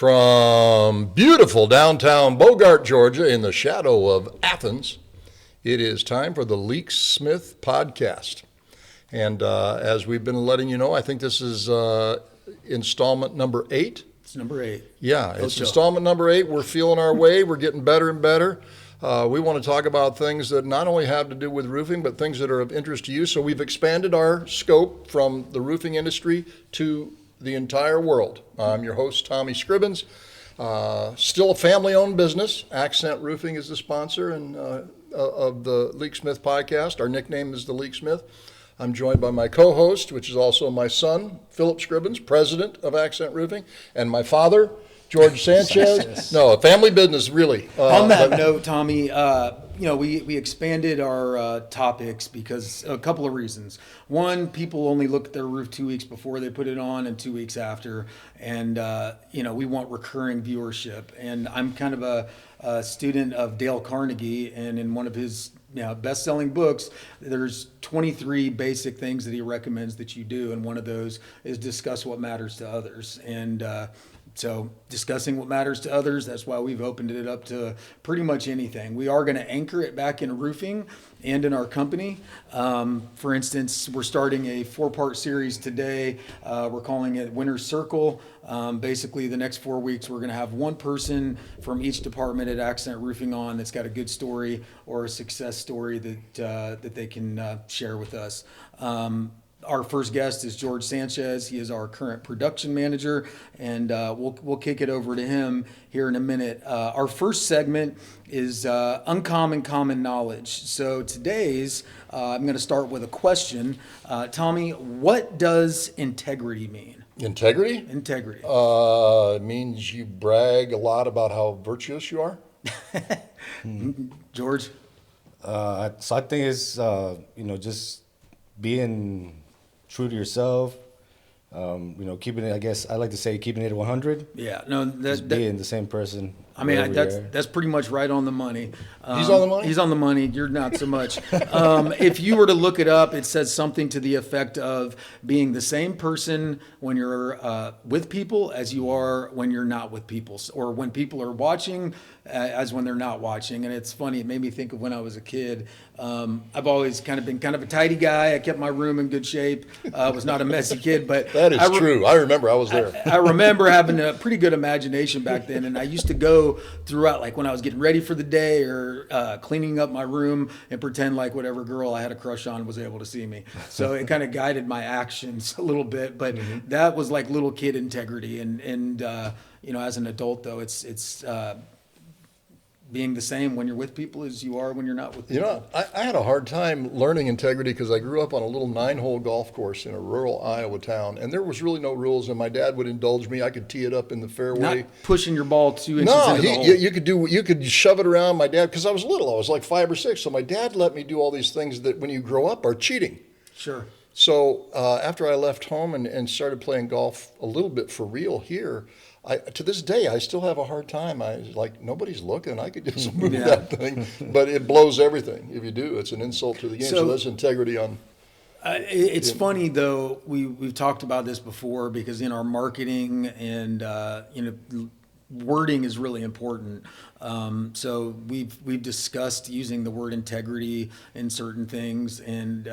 From beautiful downtown Bogart, Georgia, in the shadow of Athens, it is time for the Leaksmith Podcast. And as we've been letting you know, I think this is installment number 8. It's number 8. Yeah, it's installment number 8. We're feeling our way. We're getting better and better. We want to talk about things that not only have to do with roofing, but things that are of interest to you. So we've expanded our scope from the roofing industry to the entire world. I'm your host, Tommy Scribbins. Still a family-owned business. Accent Roofing is the sponsor of the Leaksmith Podcast. Our nickname is the Leaksmith. I'm joined by my co-host, which is also my son, Phillip Scribbins, president of Accent Roofing, and my father, George Sanchez. No, a family business, really. On that note, Tommy, we expanded our topics because a couple of reasons. One, people only look at their roof 2 weeks before they put it on and 2 weeks after. And, we want recurring viewership. And I'm kind of a student of Dale Carnegie, and in one of his best-selling books, there's 23 basic things that he recommends that you do, and one of those is discuss what matters to others. And so discussing what matters to others, that's why we've opened it up to pretty much anything. We are going to anchor it back in roofing and in our company. For instance, we're starting a 4-part series today. We're calling it Winner's Circle. Basically, the next 4 weeks, we're going to have one person from each department at Accent Roofing on that's got a good story or a success story that they can share with us. Our first guest is George Sanchez. He is our current production manager, and we'll kick it over to him here in a minute. Our first segment is uncommon common knowledge. So today's, I'm going to start with a question. Tommy, what does integrity mean? Integrity? Integrity. It means you brag a lot about how virtuous you are. George? So I think it's, just being true to yourself, keeping it, I guess I like to say keeping it at 100. Yeah, no, just being the same person. I mean, that's pretty much right on the money. He's on the money? He's on the money. You're not so much. If you were to look it up, it says something to the effect of being the same person when you're with people as you are when you're not with people, or when people are watching as when they're not watching. And it's funny, it made me think of when I was a kid. I've always been kind of a tidy guy. I kept my room in good shape. I was not a messy kid, but that is true. I remember I was there. I remember having a pretty good imagination back then, and I used to go throughout, like when I was getting ready for the day or cleaning up my room, and pretend like whatever girl I had a crush on was able to see me. So it kind of guided my actions a little bit, but that was like little kid integrity. And as an adult though, it's being the same when you're with people as you are when you're not with people. I had a hard time learning integrity because I grew up on a little 9-hole golf course in a rural Iowa town, and there was really no rules, and my dad would indulge me. I could tee it up in the fairway. Not pushing your ball 2 inches into the hole. You could shove it around. My dad, because I was little, I was like 5 or 6, so my dad let me do all these things that when you grow up are cheating. Sure. So after I left home and started playing golf a little bit for real here, to this day, I still have a hard time. I was like, nobody's looking. I could just move that thing. But it blows everything if you do. It's an insult to the game. So that's integrity on. It's funny, though. We've talked about this before because in our marketing and, wording is really important. So we've discussed using the word integrity in certain things. And,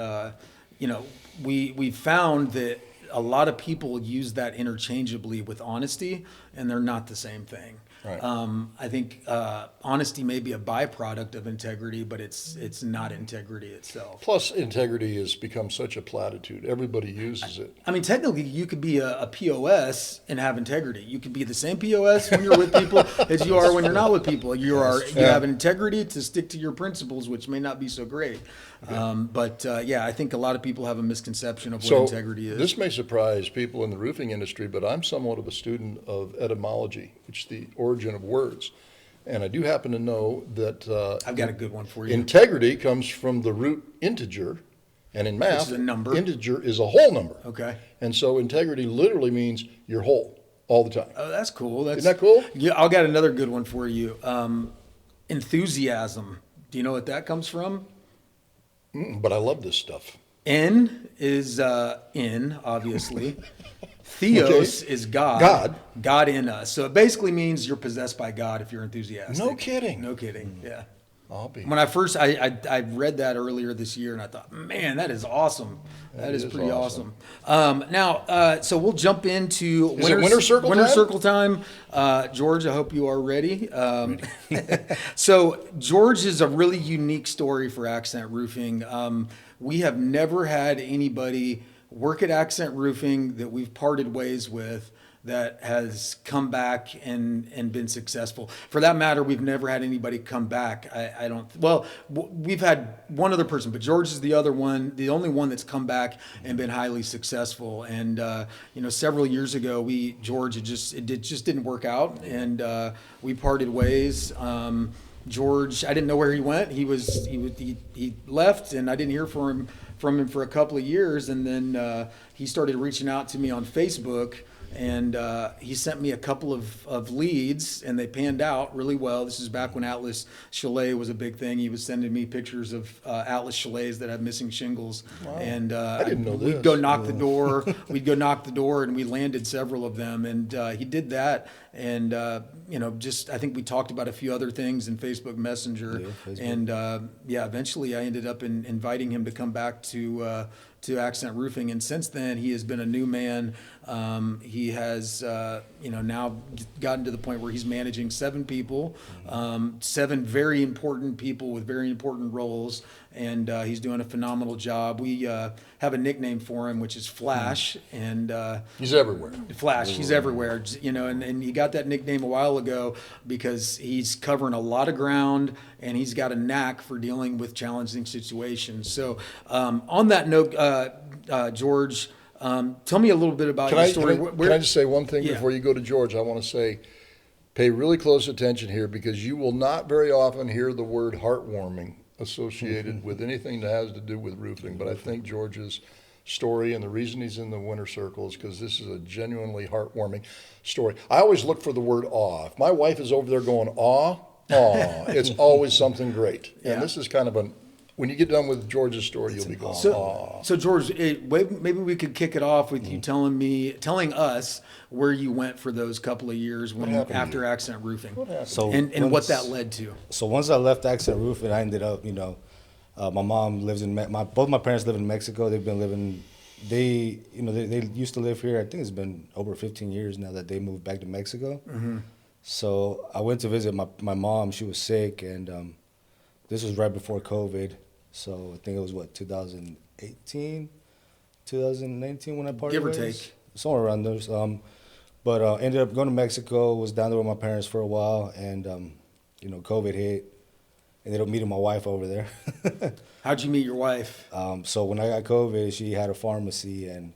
we found that a lot of people use that interchangeably with honesty, and they're not the same thing. Right. I think honesty may be a byproduct of integrity, but it's not integrity itself. Plus, integrity has become such a platitude. Everybody uses it. I mean, technically, you could be a POS and have integrity. You could be the same POS when you're with people as you are when you're not with people. You have integrity to stick to your principles, which may not be so great. I think a lot of people have a misconception of what integrity is. This may surprise people in the roofing industry, but I'm somewhat of a student of etymology, which is the origin of words. And I do happen to know that I've got a good one for you. Integrity comes from the root integer, and in math, which is a number. Integer is a whole number. Okay. And so integrity literally means you're whole all the time. Oh, that's cool. Isn't that cool? Yeah, I've got another good one for you. Enthusiasm. Do you know what that comes from? But I love this stuff. N is in, obviously. Theos Okay. is God. God. God in us. So it basically means you're possessed by God if you're enthusiastic. No kidding. No kidding. Yeah. I'll be. When I read that earlier this year, and I thought, man, that is awesome. That is pretty awesome. Now, so we'll jump into Is it winter circle time? circle time. George, I hope you are ready. So George is a really unique story for Accent Roofing. We have never had anybody work at Accent Roofing that we've parted ways with that has come back and been successful. For that matter, we've never had anybody come back. We've had one other person, but George is the other one, the only one that's come back and been highly successful. And several years ago, George it just didn't work out, and we parted ways. George, I didn't know where he went. He left, and I didn't hear from him for a couple of years, and then he started reaching out to me on Facebook. And he sent me a couple of leads, and they panned out really well. This is back when Atlas Chalet was a big thing. He was sending me pictures of Atlas Chalets that have missing shingles. Wow. And I didn't know we'd this. go knock the door. We'd go knock the door, and we landed several of them. And he did that. And I think we talked about a few other things in Facebook Messenger. Yeah, Facebook. And eventually I ended up inviting him to come back to Accent Roofing, and since then he has been a new man. He has now gotten to the point where he's managing 7 people, 7 very important people with very important roles, and he's doing a phenomenal job. We have a nickname for him, which is Flash, and He's everywhere. Flash. He's everywhere, and he got that nickname a while ago because he's covering a lot of ground, and he's got a knack for dealing with challenging situations. So on that note, George, tell me a little bit about your story. Can I just say one thing Yeah. before you go to George? I want to say, pay really close attention here, because you will not very often hear the word heartwarming associated with anything that has to do with roofing. But I think George's story, and the reason he's in the winter circle, is because this is a genuinely heartwarming story. I always look for the word awe. If my wife is over there going awe, it's always something great. And Yeah. this is kind of when you get done with George's story, you'll be going, aw. So George, maybe we could kick it off with you telling us where you went for those couple of years after Accent Roofing, So and what that led to. So once I left Accent Roofing, I ended up, my mom lives in both my parents live in Mexico. They've been living. They used to live here. I think it's been over 15 years now that they moved back to Mexico. Mm-hmm. So I went to visit my mom. She was sick, and this was right before COVID. So I think it was 2018, 2019 when I parted Give or ways? take. Somewhere around those. But ended up going to Mexico, was down there with my parents for a while, and COVID hit. Ended up meeting my wife over there. How'd you meet your wife? So when I got COVID, she had a pharmacy, and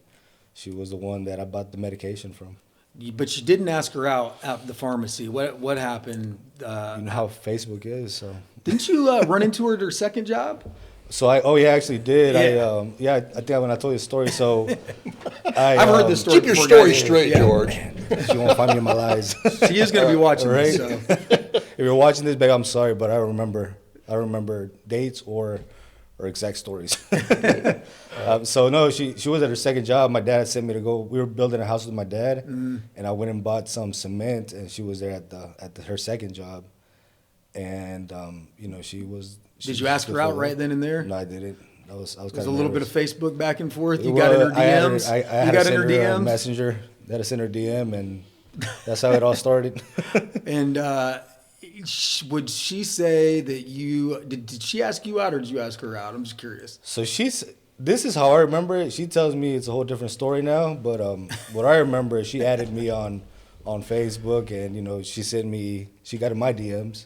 she was the one that I bought the medication from. But you didn't ask her out at the pharmacy. What happened? You know how Facebook is, so. Didn't you run into her at her second job? So I actually did. Yeah. I think when I told you the story, so. I've heard this story. Keep your before, story guys. straight, Yeah. George. She won't find me in my lies. She is going to be watching this. Right? So. If you're watching this, babe, I'm sorry, but I remember dates or exact stories. So no, she was at her second job. My dad sent me to go. We were building a house with my dad, and I went and bought some cement, and she was there at her second job, and she was. Did you ask her out right then and there? No, I didn't. I was kind of. There's a little bit of Facebook back and forth. You Well, got in her DMs. I had you to got in send her her a DMs. messenger. That I sent her DM, and that's how it all started. And would she say that you did she ask you out or did you ask her out? I'm just curious. So this is how I remember it. She tells me it's a whole different story now, but what I remember is she added me on Facebook, and she got in my DMs.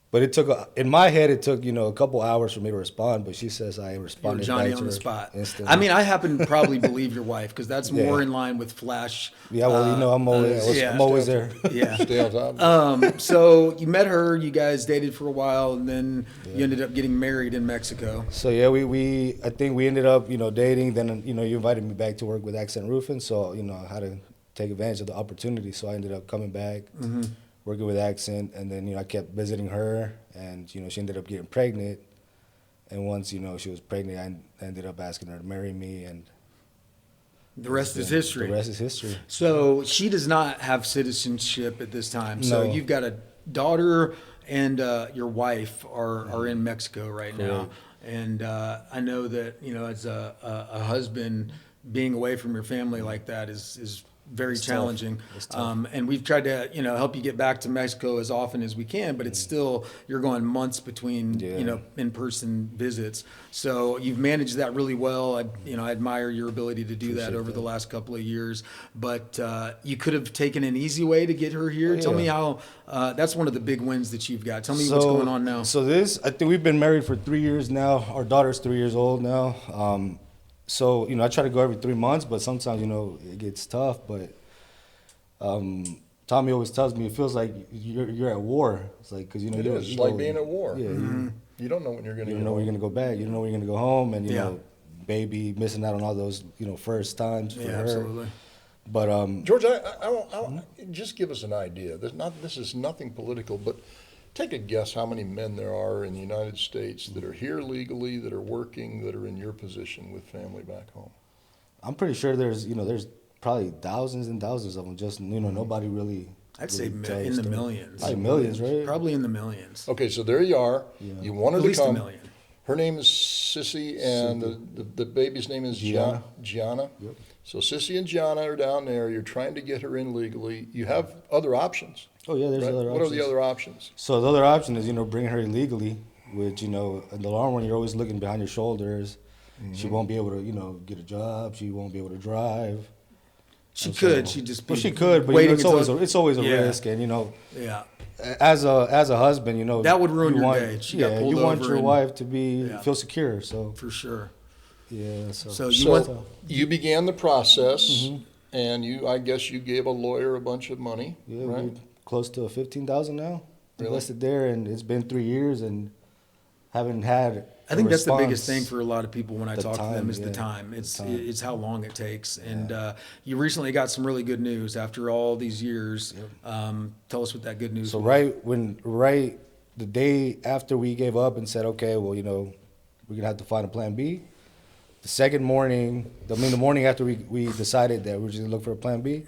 But in my head, it took a couple hours for me to respond. But she says I responded Johnny back on to the her spot. instantly. I mean, I happen to probably believe your wife because that's more in line with Flash. Yeah, well, I'm always there. Yeah. Stay on top. So you met her, you guys dated for a while, and then you ended up getting married in Mexico. So yeah, I think we ended up dating. Then you invited me back to work with Accent Roofing, so I had to take advantage of the opportunity. So I ended up coming back. Mm-hmm. Working with Accent, and then I kept visiting her, and she ended up getting pregnant, and once she was pregnant, I ended up asking her to marry me, and The rest is history. The rest is history. So she does not have citizenship at this time. So No. you've got a daughter and your wife are in Mexico right now. And I know that, as a husband, being away from your family like that is very challenging. And we've tried to, help you get back to Mexico as often as we can, but it's still, you're going months between, in-person visits. So you've managed that really well. I admire your ability to do that over the last couple of years, but you could have taken an easy way to get her here. Tell me how, that's one of the big wins that you've got. Tell me what's going on now. So I think we've been married for 3 years now. Our daughter's 3 years old now. So, I try to go every 3 months, but sometimes, it gets tough. But Tommy always tells me it feels like you're at war. It's like, because, it's like being at war. Yeah. You don't know when you're going to You don't know when you're going to go back. You don't know when you're going to go home. And, baby missing out on all those, first times for her. Absolutely. But, George, I just give us an idea. This is nothing political, but take a guess how many men there are in the United States that are here legally, that are working, that are in your position with family back home. I'm pretty sure there's probably thousands and thousands of them. Just, nobody really. I'd say really in the millions. Probably millions, right? Probably in the millions. Okay, so there you are. Yeah. You wanted At to least come. a million. Her name is Sissy, and the baby's name is Gianna. Gianna. Yep. So Sissy and Gianna are down there. You're trying to get her in legally. You have other options. Oh, yeah, there's Right? other What options. are the other options? So the other option is, bringing her illegally, which, in the long run, you're always looking behind your shoulders. She won't be able to, get a job. She won't be able to drive. She could. She'd just be Well, she could, but waiting it's always a risk. And, Yeah. as a husband, That would ruin you your want, day. She got Yeah, pulled you want over your and- wife to feel secure. So, For sure. yeah. So So you began the process, and I guess you gave a lawyer a bunch of money, yeah, right? we're close to 15,000 now. Really? Invested there, and it's been 3 years, and haven't had. I think that's the biggest response. thing for a lot of people when I The talk to them time, is the yeah. time. The It's time. it's how long it takes. And you recently got some really good news after all these years. Tell us what that good news So was. right the day after we gave up and said, okay, well, we're gonna have to find a plan B. The second morning, the morning after we decided that we were just gonna look for a plan B,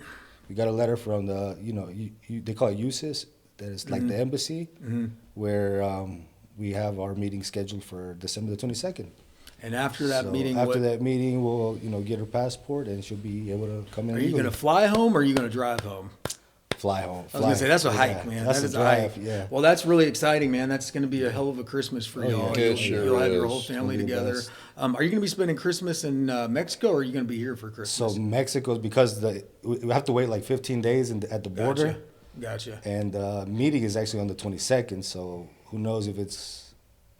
we got a letter from the, they call it USIS, that is like the embassy, where we have our meeting scheduled for December the 22nd. And after that So meeting, after that meeting, we'll get her passport and she'll be able to come in. are you legally. going to fly home or are you going to drive home? Fly home? I was going to say, that's a hike, Yeah, man. That's That a is drive. hike. Yeah. Well, that's really exciting, man. That's going to be a hell of a Christmas for Oh, y'all. yeah. It sure You'll have your is. whole family It'll be the together. best. Are you going to be spending Christmas in Mexico or are you going to be here for So Christmas? Mexico's because we have to wait like 15 days at the border. Gotcha. And meeting is actually on the 22nd, so who knows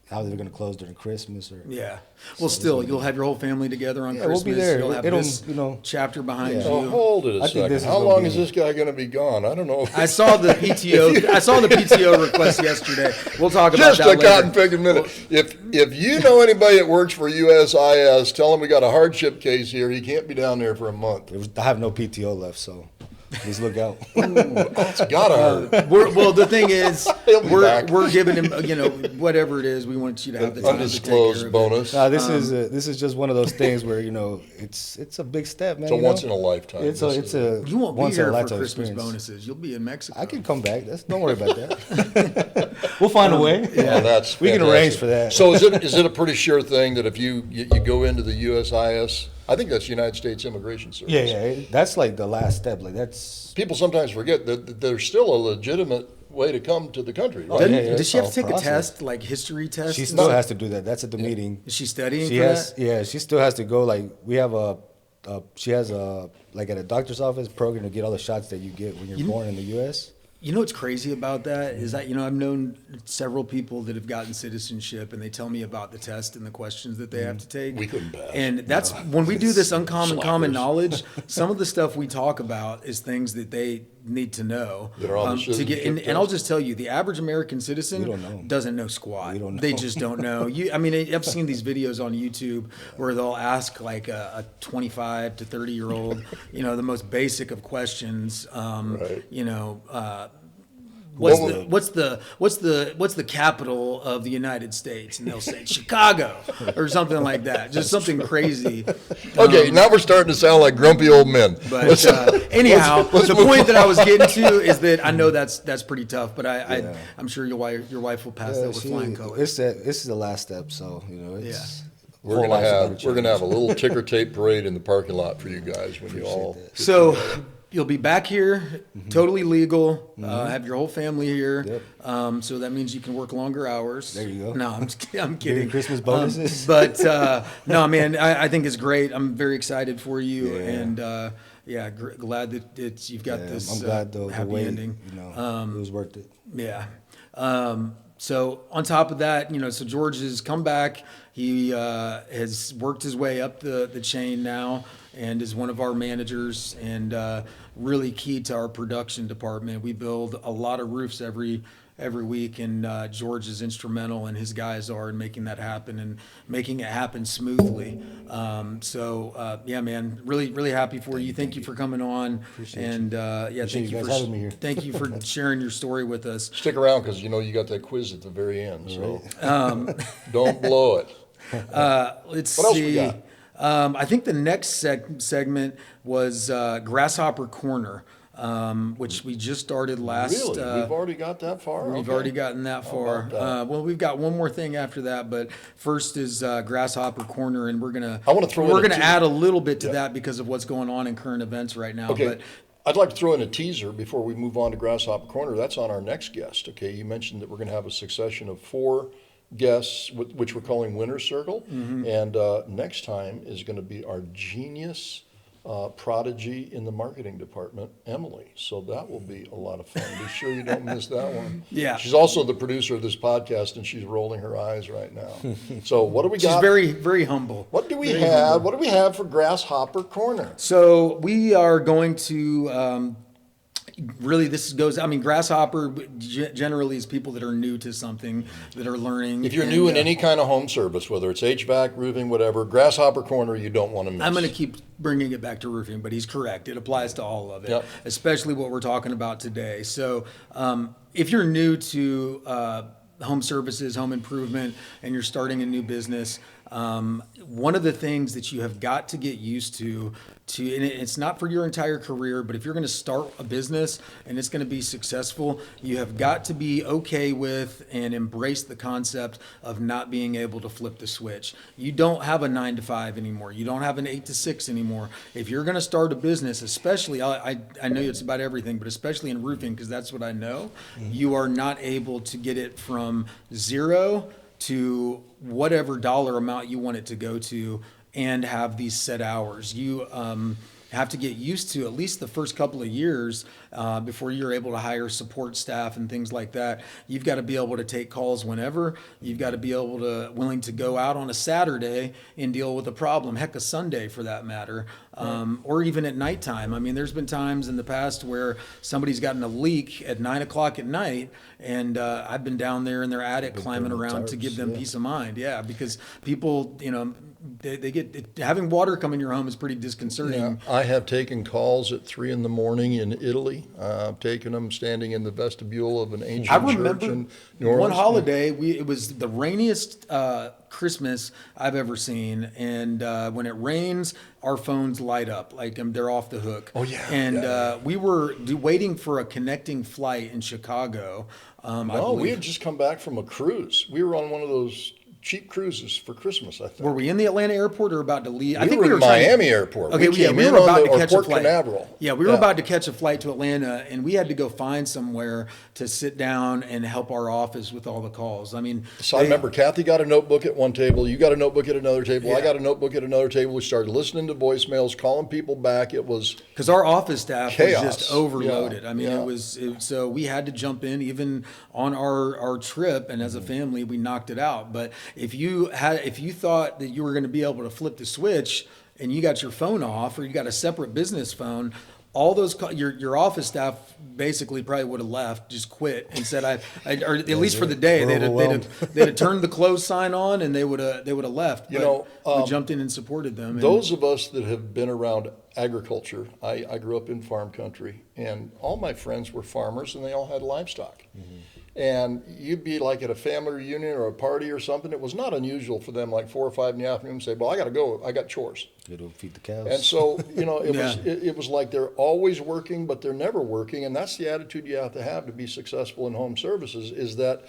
how they're going to close during Christmas or. Yeah. Well, still, you'll have your whole family together on Yeah, Christmas. we'll be there. You'll have It'll, this chapter behind Yeah. you. Oh, hold it a I think second. this is How gonna long be- is this guy going to be gone? I don't know. I saw the PTO. I saw the PTO request yesterday. We'll talk about Just that a later. cotton picking minute. If you know anybody that works for USIS, tell him we got a hardship case here. He can't be down there for a month. I have no PTO left, so please look out. It's gotta hurt. Well, the thing is, He'll be back. we're giving him, whatever it is, we want you to have the time to take care Undisclosed of it. bonus. This is just one of those things where it's a big step, man. It's a once in a lifetime. It's This is- a You won't be once in a here for lifetime Christmas experience. bonuses. You'll be in Mexico. I can come back. Don't worry about that. We'll find a way. Oh, that's We can fantastic. arrange for that. So is it a pretty sure thing that if you go into the USIS, I think that's United States Immigration Service. Yeah. That's like the last step. Like that's. People sometimes forget that there's still a legitimate way to come to the country. Right? Doesn't- yeah, does she have to it's all take a process. test, like history test? She and still stuff? has to do that. That's at the meeting. Is she studying She for has. that? Yeah, she still has to go. Like we have she has like at a doctor's office program to get all the shots that you get when you're born in the U.S. You know what's crazy about that is that, I've known several people that have gotten citizenship and they tell me about the test and the questions that they have to take. We couldn't pass. And that's when we do this uncommon common Slackers. knowledge, some of the stuff we talk about is things that they need to know. That are on the to get, citizenship and I'll test. just tell you, the average American We citizen don't know. doesn't know squat. We don't know. They just don't know. I've seen these videos on YouTube where they'll ask like a 25 to 30-year-old, the most basic of questions. Right. what's the capital of the United States? And they'll say Chicago or something like that. Just something crazy. Okay, now we're starting to sound like grumpy old men. But anyhow, the point that I was getting to is that I know that's pretty tough, but I'm sure your wife will pass that with flying colors. This is the last step, so it's. We're gonna have a little ticker tape parade in the parking lot for you guys when you all. So you'll be back here, totally legal. Have your whole family here. Yep. So that means you can work longer hours. There you go. No, I'm kidding. Merry Christmas bonuses. But no, man, I think it's great. I'm very excited for you, and glad that you've got this. I'm glad the happy wait, ending. It was worth it. Yeah. So on top of that, so George has come back. He has worked his way up the chain now and is one of our managers and really key to our production department. We build a lot of roofs every week, and George is instrumental, and his guys are in making that happen and making it happen smoothly. Yeah, man, really happy for you. Thank you for coming on. Appreciate and thank you for having me here. Thank you for sharing your story with us. Stick around because you got that quiz at the very end, so don't blow it. Let's what else see. we got? I think the next segment was Grasshopper Corner, which we just started last. Really? We've already got that far? We've already gotten that far. Well, we've got one more thing after that, but first is Grasshopper Corner, and we're gonna add a little bit to that because of what's going on in current events right now. Okay. But I'd like to throw in a teaser before we move on to Grasshopper Corner. That's on our next guest. Okay, you mentioned that we're going to have a succession of 4 guests, which we're calling Winner's Circle. And next time is going to be our genius prodigy in the marketing department, Emily. So that will be a lot of fun. Be sure you don't miss that one. Yeah. She's also the producer of this podcast, and she's rolling her eyes right now. So what do we got? she's very, very humble. What do we have? What do we have for Grasshopper Corner? So we are going to really, Grasshopper generally is people that are new to something, that are learning. If you're new in any kind of home service, whether it's HVAC, roofing, whatever, Grasshopper Corner you don't want to miss. I'm going to keep bringing it back to roofing, but he's correct. It applies to all of it, especially what we're talking about today. So if you're new to home services, home improvement, and you're starting a new business, one of the things that you have got to get used to, and it's not for your entire career, but if you're going to start a business and it's going to be successful, you have got to be okay with and embrace the concept of not being able to flip the switch. You don't have a 9 to 5 anymore. You don't have an 8 to 6 anymore. If you're going to start a business, especially, I know it's about everything, but especially in roofing, because that's what I know, you are not able to get it from 0 to whatever dollar amount you want it to go to and have these set hours. You have to get used to at least the first couple of years before you're able to hire support staff and things like that. You've got to be able to take calls whenever. You've got to be willing to go out on a Saturday and deal with a problem, heck, a Sunday for that matter, or even at nighttime. I mean, there's been times in the past where somebody's gotten a leak at 9 o'clock at night, and I've been down there in their attic climbing around to give them peace of mind. Yeah, because people, they get having water come in your home is pretty disconcerting. Yeah, I have taken calls at 3 a.m. in Italy. I've taken them standing in the vestibule of an ancient church in New Orleans. One holiday, it was the rainiest Christmas I've ever seen, and when it rains, our phones light up like they're off the hook. Oh yeah. And we were waiting for a connecting flight in Chicago. No, we had just come back from a cruise. We were on one of those cheap cruises for Christmas, I think. Were we in the Atlanta airport or about to leave? I think we were in Miami Airport. Okay, we were about to catch a flight. Canaveral. Yeah, we were about to catch a flight to Atlanta, and we had to go find somewhere to sit down and help our office with all the calls. I mean, so I remember Kathy got a notebook at one table, you got a notebook at another table, I got a notebook at another table. We started listening to voicemails, calling people back. It was because our office staff chaos. Was just overloaded. I mean, so we had to jump in even on our trip, and as a family, we knocked it out. But if you thought that you were going to be able to flip the switch and you got your phone off or you got a separate business phone, all those your office staff basically probably would have left, just quit and said or at least for the day they'd have turned the close sign on and they would have left. We jumped in and supported them. Those of us that have been around agriculture, I grew up in farm country, and all my friends were farmers, and they all had livestock. Mm-hmm. And you'd be like at a family reunion or a party or something. It was not unusual for them, like 4 or 5 in the afternoon, to say, "Well, I got to go. I got chores." Go to feed the cows. And so, it was like they're always working, but they're never working. And that's the attitude you have to be successful in home services, is that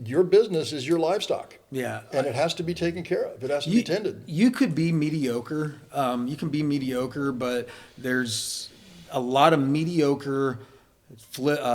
your business is your livestock. Yeah. And it has to be taken care of. It has to be tended. You could be mediocre. You can be mediocre, but there's a lot of mediocre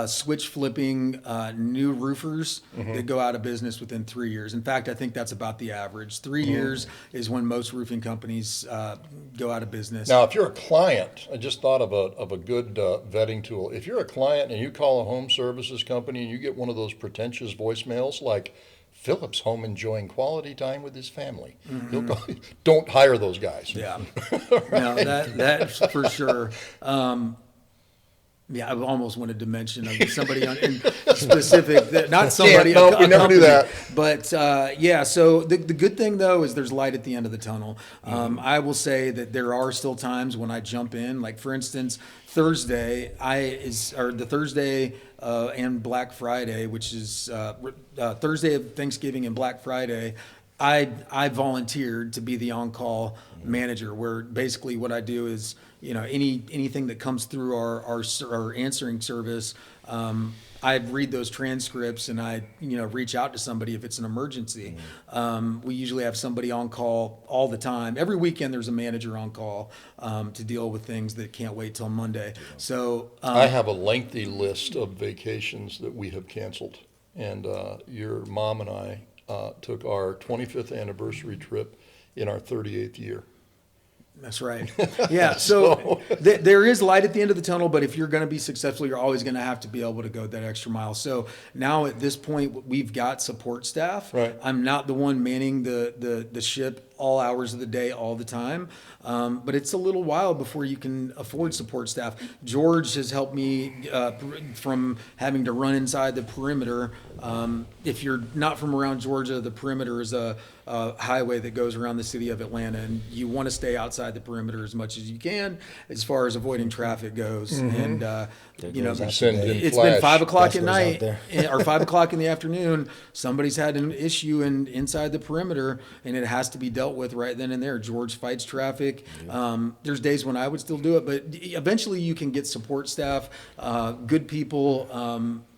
switch flipping new roofers that go out of business within 3 years. In fact, I think that's about the average. 3 years is when most roofing companies go out of business. Now, if you're a client, I just thought of a good vetting tool. If you're a client and you call a home services company and you get one of those pretentious voicemails like, "Phillip's home enjoying quality time with his family," don't hire those guys. Yeah, no, that's for sure. Yeah, I almost wanted to mention somebody in specific, not somebody. We never do that. But so the good thing though is there's light at the end of the tunnel. I will say that there are still times when I jump in. Like for instance, Thursday and Black Friday, which is Thursday of Thanksgiving and Black Friday. I volunteered to be the on-call manager, where basically what I do is, anything that comes through our answering service, I read those transcripts and I reach out to somebody if it's an emergency. We usually have somebody on call all the time. Every weekend there's a manager on call to deal with things that can't wait till Monday. So I have a lengthy list of vacations that we have canceled, and your mom and I took our 25th anniversary trip in our 38th year. That's right. Yeah. So there is light at the end of the tunnel, but if you're going to be successful, you're always going to have to be able to go that extra mile. So now at this point, we've got support staff. Right. I'm not the one manning the ship all hours of the day, all the time. But it's a little while before you can afford support staff. George has helped me from having to run inside the perimeter. If you're not from around Georgia, the perimeter is a highway that goes around the city of Atlanta, and you want to stay outside the perimeter as much as you can as far as avoiding traffic goes. And it's been 5 o'clock at night or 5 o'clock in the afternoon. Somebody's had an issue inside the perimeter, and it has to be dealt with right then and there. George fights traffic. There's days when I would still do it, but eventually you can get support staff, good people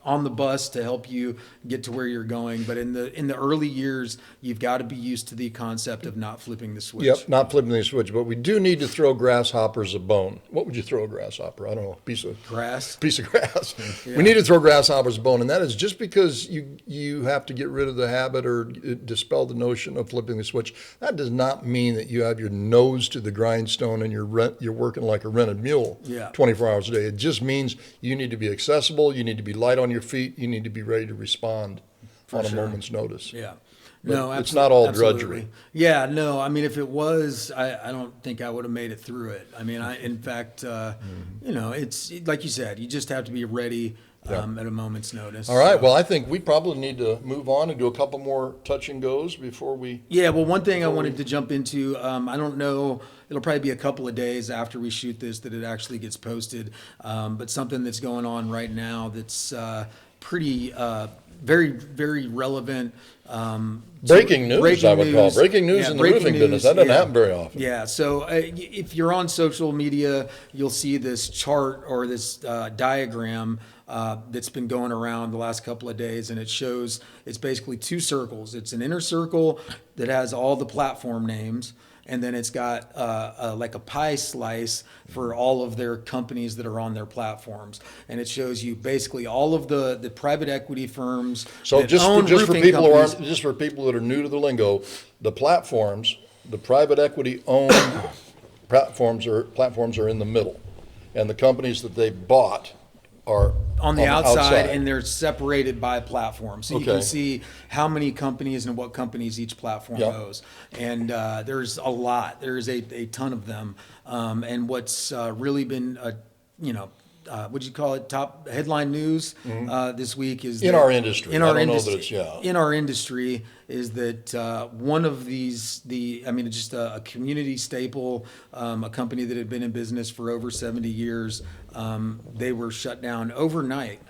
on the bus to help you get to where you're going. But in the early years, you've got to be used to the concept of not flipping the switch. Yep, not flipping the switch. But we do need to throw grasshoppers a bone. What would you throw a grasshopper? I don't know, piece of grass. Yeah. We need to throw grasshoppers a bone, and that is just because you have to get rid of the habit or dispel the notion of flipping the switch. That does not mean that you have your nose to the grindstone and you're working like a rented mule 24 hours a day. It just means you need to be accessible. You need to be light on your feet. You need to be ready to respond on a moment's notice. Yeah. But no, it's not all absolutely. drudgery. Yeah, no. I mean, if it was, I don't think I would have made it through it. I mean, in fact, it's like you said, you just have to be ready at a moment's notice. All right. Well, I think we probably need to move on and do a couple more touch and goes before we. Yeah. Well, one thing I wanted to jump into, I don't know. It'll probably be a couple of days after we shoot this that it actually gets posted. But something that's going on right now that's pretty, very, very relevant. Breaking news, I would call. Breaking news in the roofing business. That doesn't happen very often. Yeah. So if you're on social media, you'll see this chart or this diagram that's been going around the last couple of days, and it's basically 2 circles. It's an inner circle that has all the platform names, and then it's got like a pie slice for all of their companies that are on their platforms, and it shows you basically all of the private equity firms. So that just own for people companies. just for people that are new to the lingo, the platforms, the private equity owned platforms are in the middle, and the companies that they bought are on the outside, and they're separated by platforms. So you can see how many companies and what companies each platform owes. And there's a lot. There's a ton of them. And what's really been What'd you call it? Top headline news this week is In that- our industry. In I our don't know industry, that it's, yeah. in our industry is that one of these just a community staple, a company that had been in business for over 70 years. They were shut down overnight,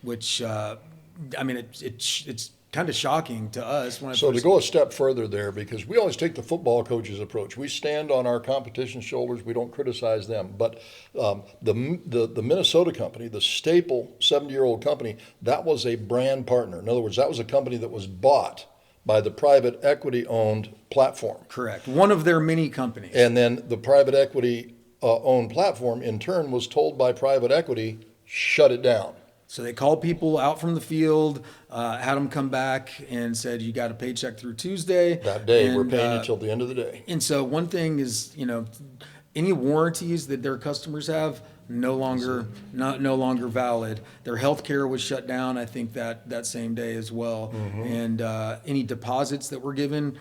which it's kind of shocking to us. So to go a step further there, because we always take the football coach's approach. We stand on our competition's shoulders. We don't criticize them. But the Minnesota company, the staple 70-year-old company, that was a brand partner. In other words, that was a company that was bought by the private equity-owned platform. Correct. One of their many companies. And then the private equity-owned platform, in turn, was told by private equity, shut it down. So they called people out from the field, had them come back, and said, "You got a paycheck through Tuesday." That day, we're paying you till the end of the day. And so one thing is, any warranties that their customers have no longer valid. Their health care was shut down, I think that same day as well. And any deposits that were given,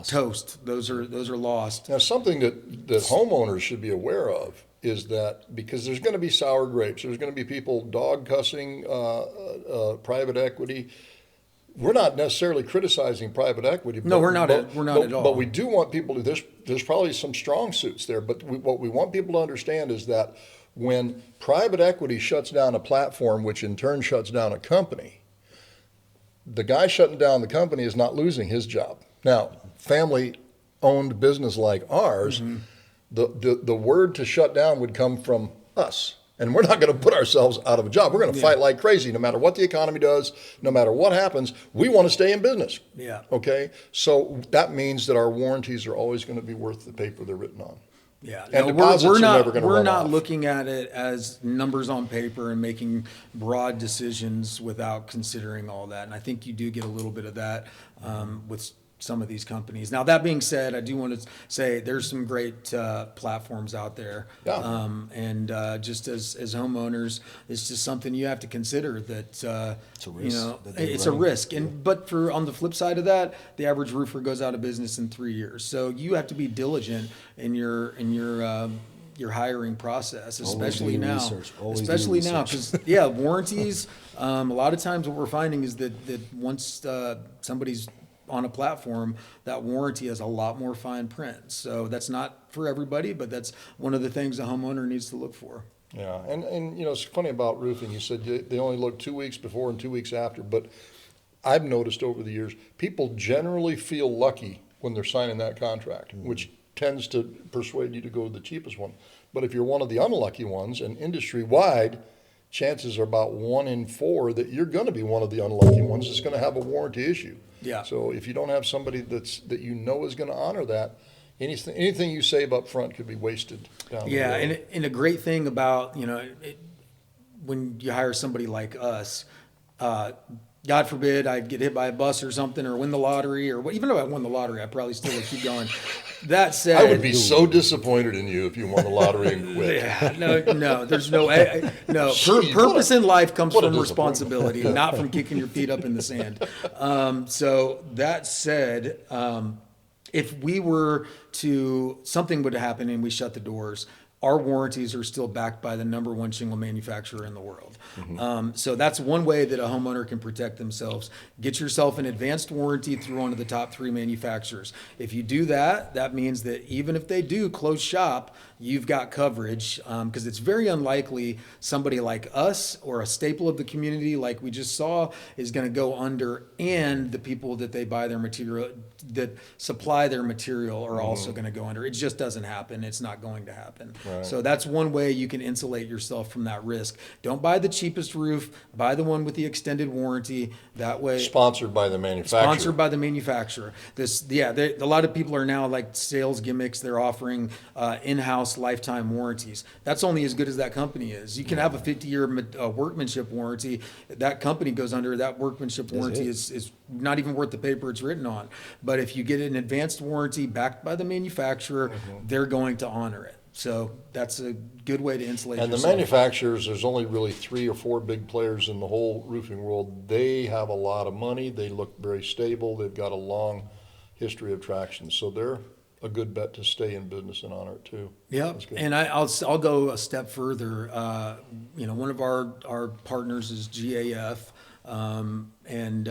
toast. Those are lost. Now, something that homeowners should be aware of is that because there's going to be sour grapes, there's going to be people dog cussing private equity. We're not necessarily criticizing private equity. No, we're not at all. But we do want people to. There's probably some strong suits there. But what we want people to understand is that when private equity shuts down a platform, which in turn shuts down a company, the guy shutting down the company is not losing his job. Now, family-owned business like ours. The word to shut down would come from us. And we're not going to put ourselves out of a job. We're going to fight like crazy no matter what the economy does, no matter what happens. We want to stay in business. Yeah. Okay? So that means that our warranties are always going to be worth the paper they're written on. Yeah. And No, deposits we're are not, never going to we're run not off. looking at it as numbers on paper and making broad decisions without considering all that. And I think you do get a little bit of that with some of these companies. Now, that being said, I do want to say there's some great platforms out there. Yeah. And just as homeowners, it's just something you have to consider that, It's a risk that they're it's a running. risk. But on the flip side of that, the average roofer goes out of business in 3 years. So you have to be diligent in your hiring process, especially do your now. research. Always do Especially your now, research. because warranties. A lot of times, what we're finding is that once somebody's on a platform, that warranty has a lot more fine print. So that's not for everybody, but that's one of the things a homeowner needs to look for. Yeah, and it's funny about roofing. You said they only look 2 weeks before and 2 weeks after, but I've noticed over the years, people generally feel lucky when they're signing that contract, which tends to persuade you to go to the cheapest one. But if you're one of the unlucky ones, and industry-wide, chances are about 1 in 4 that you're going to be one of the unlucky ones that's going to have a warranty issue. Yeah. So if you don't have somebody that you know is going to honor that, anything you save up front could be wasted down the Yeah, road. and a great thing about when you hire somebody like us, God forbid I get hit by a bus or something, or win the lottery, or even if I won the lottery, I probably still would keep going. That said, I would be so disappointed in you if you won the lottery and quit. Yeah, no, there's no, no. Jeez, Purpose in life comes what a from disappointment. responsibility, not from kicking your feet up in the sand. So that said, if we were something would happen and we shut the doors, our warranties are still backed by the number one shingle manufacturer in the world. So that's one way that a homeowner can protect themselves. Get yourself an advanced warranty through one of the top 3 manufacturers. If you do that, that means that even if they do close shop, you've got coverage, because it's very unlikely somebody like us or a staple of the community like we just saw is going to go under, and the people that they buy their material, that supply their material, are also going to go under. It just doesn't happen. It's not going to happen. Right. So that's one way you can insulate yourself from that risk. Don't buy the cheapest roof. Buy the one with the extended warranty. That way, Sponsored by the manufacturer. sponsored by the manufacturer. A lot of people are now like sales gimmicks. They're offering in-house lifetime warranties. That's only as good as that company is. You can have a 50-year workmanship warranty. That company goes under. That workmanship warranty is not even worth the paper it's written on. But if you get an advanced warranty backed by the manufacturer, they're going to honor it. So that's a good way to insulate And the yourself. manufacturers, there's only really 3 or 4 big players in the whole roofing world. They have a lot of money. They look very stable. They've got a long history of traction. So they're a good bet to stay in business and honor it too. Yeah, That's good. and I'll go a step further. One of our partners is GAF, and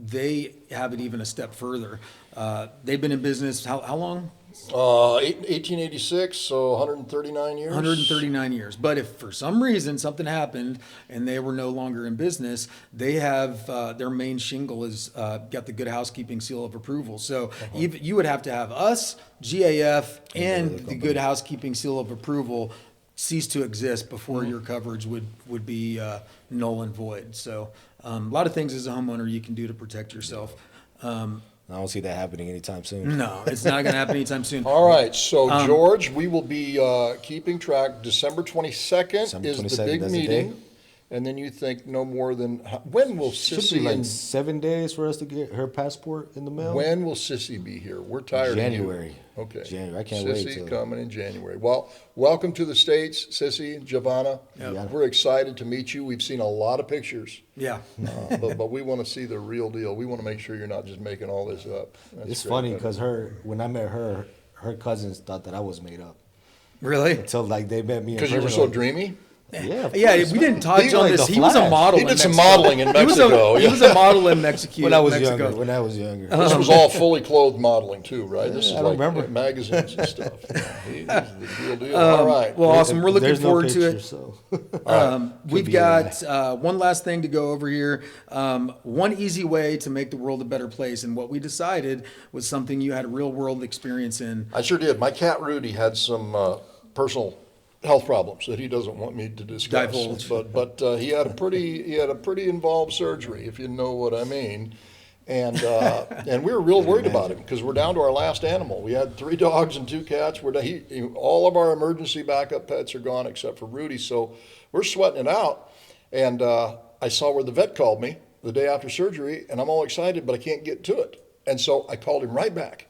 they have it even a step further. They've been in business how long? 1886, so 139 years. 139 years. But if for some reason something happened and they were no longer in business, they have their main shingle is got the Good Housekeeping seal of approval. So even, you would have to have us, GAF, and the Good Housekeeping seal of approval cease to exist before your coverage would be null and void. So a lot of things as a homeowner you can do to protect yourself. I don't see that happening anytime soon. No, it's not going to happen anytime soon. All right, so George, we will be keeping track. December 22nd December is the 22nd, big that's the meeting. day. And then you think no more than, when will Should Sissy be like and 7 days for us to get her passport in the mail. when will Sissy be here? We're tired January. of you. Okay. January. I can't Sissy wait till- coming in January. Well, welcome to the States, Sissy, Giovanna. Yep. We're excited to meet you. We've seen a lot of pictures, Yeah. but we want to see the real deal. We want to make sure you're not just making all this up. That's It's great. funny because when I met her cousins thought that I was made up Really? until like they met me in Because you were person. so dreamy? Yeah, of Yeah, course. we didn't touch He on like this. the He was a Flash. model. He did in some Mexico. modeling in Mexico. He was a model in Mexico. When I was Mexico. younger. When I was younger. This was all fully clothed modeling too, right? This is I don't like remember. magazines and stuff. He's the real deal. All right. Well, awesome. We're looking There's forward no to picture, it. So. We've be a got one last thing to go over here. One easy way to make the world a better place, and what we decided was something you had real world experience in. I sure did. My cat Rudy had some personal health problems that he doesn't want me to discuss. Divulge. But he had a pretty involved surgery, if you know what I mean. And we were real worried about him because we're down to our last animal. We had 3 dogs and 2 cats. All of our emergency backup pets are gone except for Rudy. So we're sweating it out. And I saw where the vet called me the day after surgery, and I'm all excited, but I can't get to it. And so I called him right back.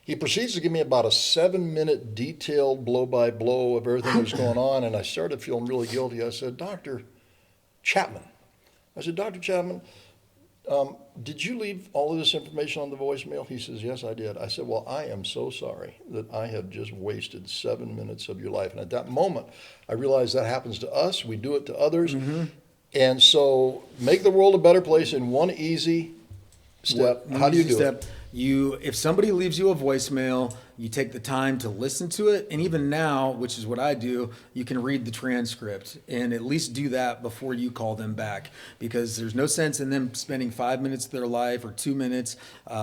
He proceeds to give me about a 7-minute detailed blow-by-blow of everything that was going on, and I started feeling really guilty. I said, Dr. Chapman, did you leave all of this information on the voicemail? He says, yes, I did. I said, well, I am so sorry that I have just wasted 7 minutes of your life. And at that moment, I realized that happens to us. We do it to others. Mm-hmm. And so make the world a better place in one easy step. How do you do it? If somebody leaves you a voicemail, you take the time to listen to it, and even now, which is what I do, you can read the transcript and at least do that before you call them back, because there's no sense in them spending 5 minutes of their life or 2 minutes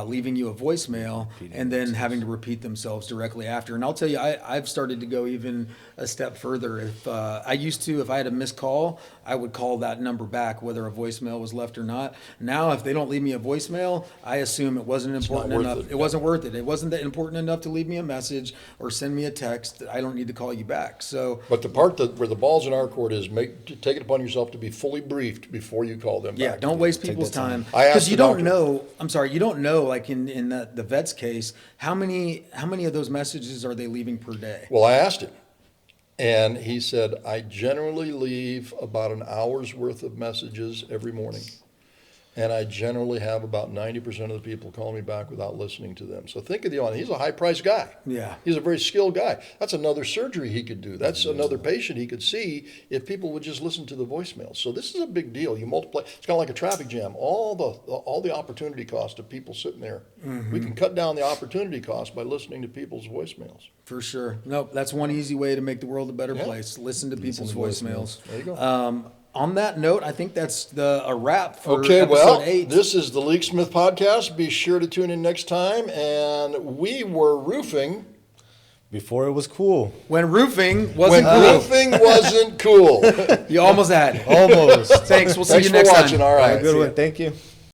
leaving you a voicemail and then having to repeat themselves directly after. And I'll tell you, I've started to go even a step further. If I had a missed call, I would call that number back, whether a voicemail was left or not. Now, if they don't leave me a voicemail, I assume it wasn't important worth enough. it. It wasn't worth it. It wasn't that important enough to leave me a message or send me a text. I don't need to call you back. So, But the part where the ball's in our court is take it upon yourself to be fully briefed before you call them yeah, back. don't waste Take people's that time. time, I asked because you the don't doctor. know. I'm sorry, you don't know. Like in the vet's case, how many of those messages are they leaving per day? Well, I asked him, and he said, I generally leave about an hour's worth of messages every morning. And I generally have about 90% of the people call me back without listening to them. So think of the audience. He's a high-priced guy. Yeah. He's a very skilled guy. That's another surgery he could do. That's another patient he could see if people would just listen to the voicemail. So this is a big deal. You multiply. It's kind of like a traffic jam. All the opportunity cost of people sitting there. We can cut down the opportunity cost by listening to people's voicemails. For sure. Nope, that's one easy way to make the world a better Yeah. place. Listen to people's to voicemails. There you go. On that note, I think that's a wrap for Okay, episode well, 8. this is the Leaksmith Podcast. Be sure to tune in next time. And we were roofing Before it was cool. when roofing when wasn't cool. roofing wasn't cool. You almost had it. Almost. Thanks. We'll see Thanks you for next watching. time. All right. Good one. Thank you.